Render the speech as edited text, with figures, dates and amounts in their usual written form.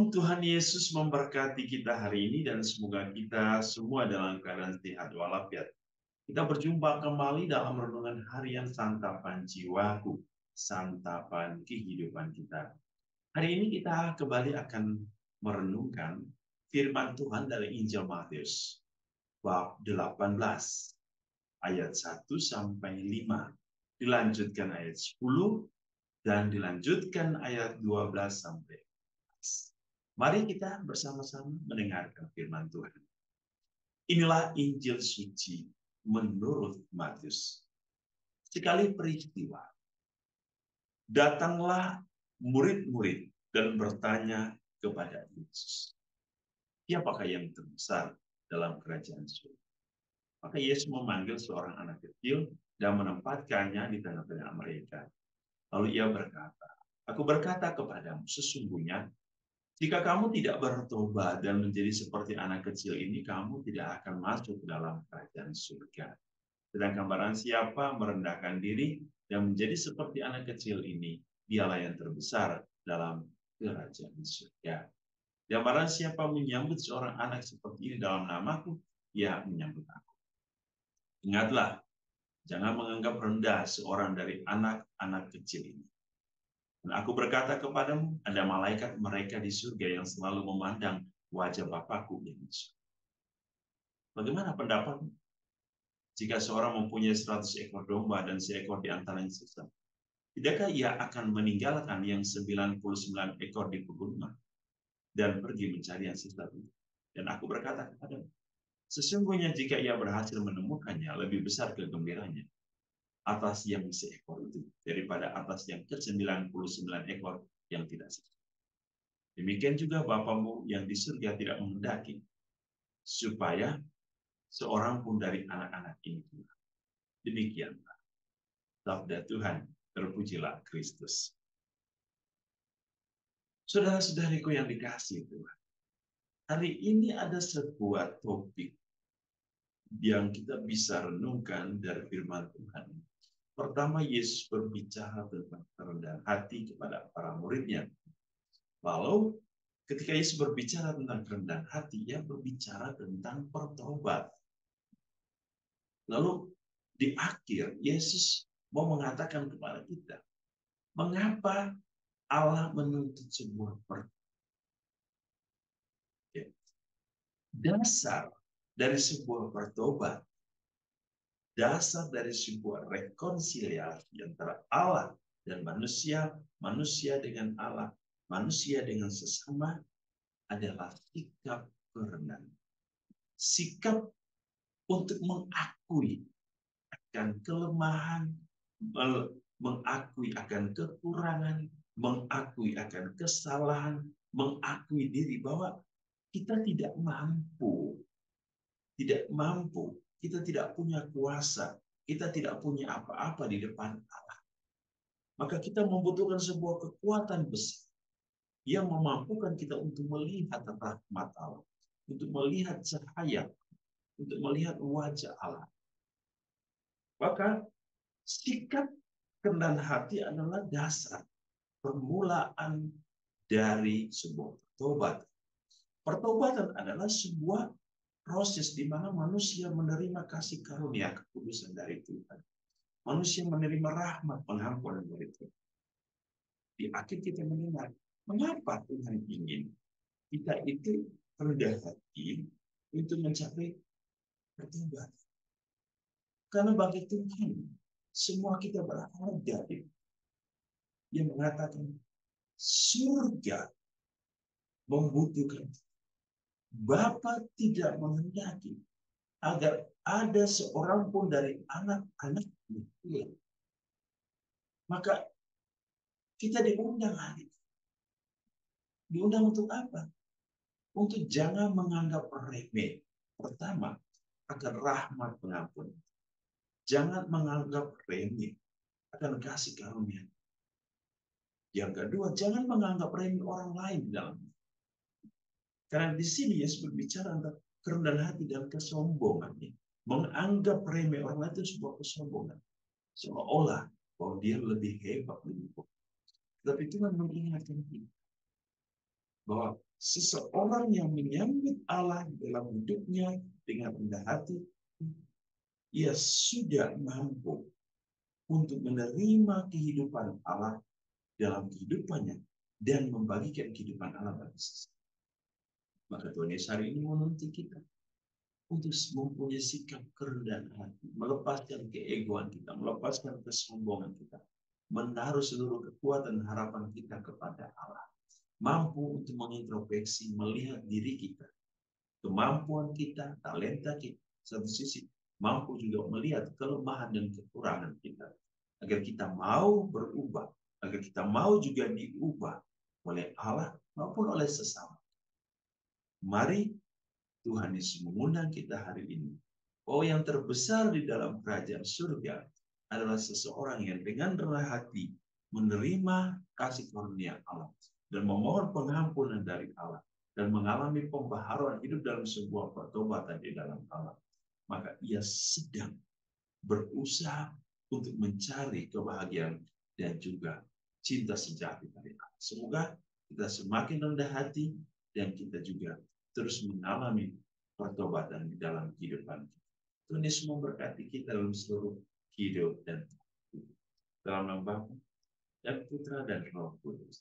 Shalom, Tuhan Yesus memberkati kita hari ini dan semoga kita semua dalam keadaan sehat walafiat. Kita berjumpa kembali dalam renungan harian santapan jiwaku, santapan kehidupan kita. Hari ini kita kembali akan merenungkan firman Tuhan dari Injil Matius, bab 18, ayat 1 sampai 5. Dilanjutkan ayat 10 dan dilanjutkan ayat 12 sampai 14. Mari kita bersama-sama mendengarkan firman Tuhan. Inilah Injil suci menurut Matius. Sekali peristiwa, datanglah murid-murid dan bertanya kepada Yesus, siapakah yang terbesar dalam kerajaan surga? Maka Yesus memanggil seorang anak kecil dan menempatkannya di tengah-tengah mereka. Lalu ia berkata, aku berkata kepadamu, sesungguhnya jika kamu tidak bertobat dan menjadi seperti anak kecil ini, kamu tidak akan masuk dalam kerajaan surga. Sedangkan barang siapa merendahkan diri dan menjadi seperti anak kecil ini, dialah yang terbesar dalam kerajaan surga. Dan barang siapa menyambut seorang anak seperti ini dalam namaku, ia menyambut aku. Ingatlah, jangan menganggap rendah seorang dari anak-anak kecil ini. Dan aku berkata kepadamu, ada malaikat mereka di surga yang selalu memandang wajah Bapakku yang di surga. Bagaimana pendapatmu? Jika seorang mempunyai 100 ekor domba dan seekor di antaranya sesat, tidakkah ia akan meninggalkan yang 99 ekor di pegunungan dan pergi mencari yang sesat itu? Dan aku berkata kepadamu, sesungguhnya jika ia berhasil menemukannya, lebih besar kegembiraannya atas yang seekor itu daripada atas yang ke-99 ekor yang tidak sesat. Demikian juga Bapamu yang di surga tidak menghendaki supaya seorang pun dari anak-anak ini hilang. Demikianlah sabda Tuhan, terpujilah Kristus. Saudara-saudariku yang dikasihi Tuhan, hari ini ada sebuah topik yang kita bisa renungkan dari firman Tuhan. Pertama, Yesus berbicara tentang kerendahan hati kepada para muridnya. Lalu ketika Yesus berbicara tentang kerendahan hati, ia berbicara tentang pertobatan. Lalu di akhir, Yesus mau mengatakan kepada kita, mengapa Allah menuntut sebuah pertobatan? Dasar dari sebuah pertobatan, dasar dari sebuah rekonsiliasi antara Allah dan manusia, manusia dengan Allah, manusia dengan sesama adalah sikap kerendahan. Sikap untuk mengakui akan kelemahan, mengakui akan kekurangan, mengakui akan kesalahan, mengakui diri bahwa kita tidak mampu, kita tidak punya kuasa, kita tidak punya apa-apa di depan Allah. Maka kita membutuhkan sebuah kekuatan besar yang memampukan kita untuk melihat rahmat Allah, untuk melihat cahaya, untuk melihat wajah Allah. Maka sikap kerendahan hati adalah dasar permulaan dari sebuah pertobatan. Pertobatan adalah sebuah proses di mana manusia menerima kasih karunia kekudusan dari Tuhan. Manusia menerima rahmat pengampunan dari Tuhan. Di akhir kita mendengar, mengapa Tuhan ingin kita itu rendah hati untuk mencapai pertobatan? Karena bagi Tuhan, semua kita berharga. Dia mengatakan, surga membutuhkan. Bapa tidak menghendaki agar ada seorang pun dari anak-anaknya hilang. Maka kita diundang hari ini. Diundang untuk apa? Untuk jangan menganggap remeh. Pertama, akan rahmat pengampun. Jangan menganggap remeh akan kasih karunia. Yang kedua, jangan menganggap remeh orang lain di dalamnya. Karena di sini Yesus berbicara tentang kerendahan hati dan kesombongan. Menganggap remeh orang lain itu sebuah kesombongan. Seolah-olah bahwa dia lebih hebat, lebih kuat. Tapi Tuhan mengingatkan kita bahwa Seseorang yang menyambut Allah dalam hidupnya dengan rendah hati, ia sudah mampu untuk menerima kehidupan Allah dalam kehidupannya dan membagikan kehidupan Allah bagi sesama. Maka Tuhan Yesus hari ini menuntut kita untuk mempunyai sikap kerendahan hati, melepaskan keegoan kita, melepaskan kesombongan kita, menaruh seluruh kekuatan harapan kita kepada Allah, mampu untuk mengintrospeksi, melihat diri kita, kemampuan kita, talenta kita, satu sisi, mampu juga melihat kelemahan dan kekurangan kita, agar kita mau berubah, agar kita mau juga diubah oleh Allah maupun oleh sesama. Mari Tuhan Yesus mengundang kita hari ini. Oh, yang terbesar di dalam kerajaan surga adalah seseorang yang dengan rendah hati menerima kasih karunia Allah dan memohon pengampunan dari Allah dan mengalami pembaharuan hidup dalam sebuah pertobatan di dalam Allah. Maka ia sedang berusaha untuk mencari kebahagiaan dan juga cinta sejati dari Allah. Semoga kita semakin rendah hati dan kita juga terus mengalami pertobatan di dalam kehidupan kita. Tuhan Yesus memberkati kita dalam seluruh hidup dan dalam nama Bapa dan Putra dan Roh Kudus.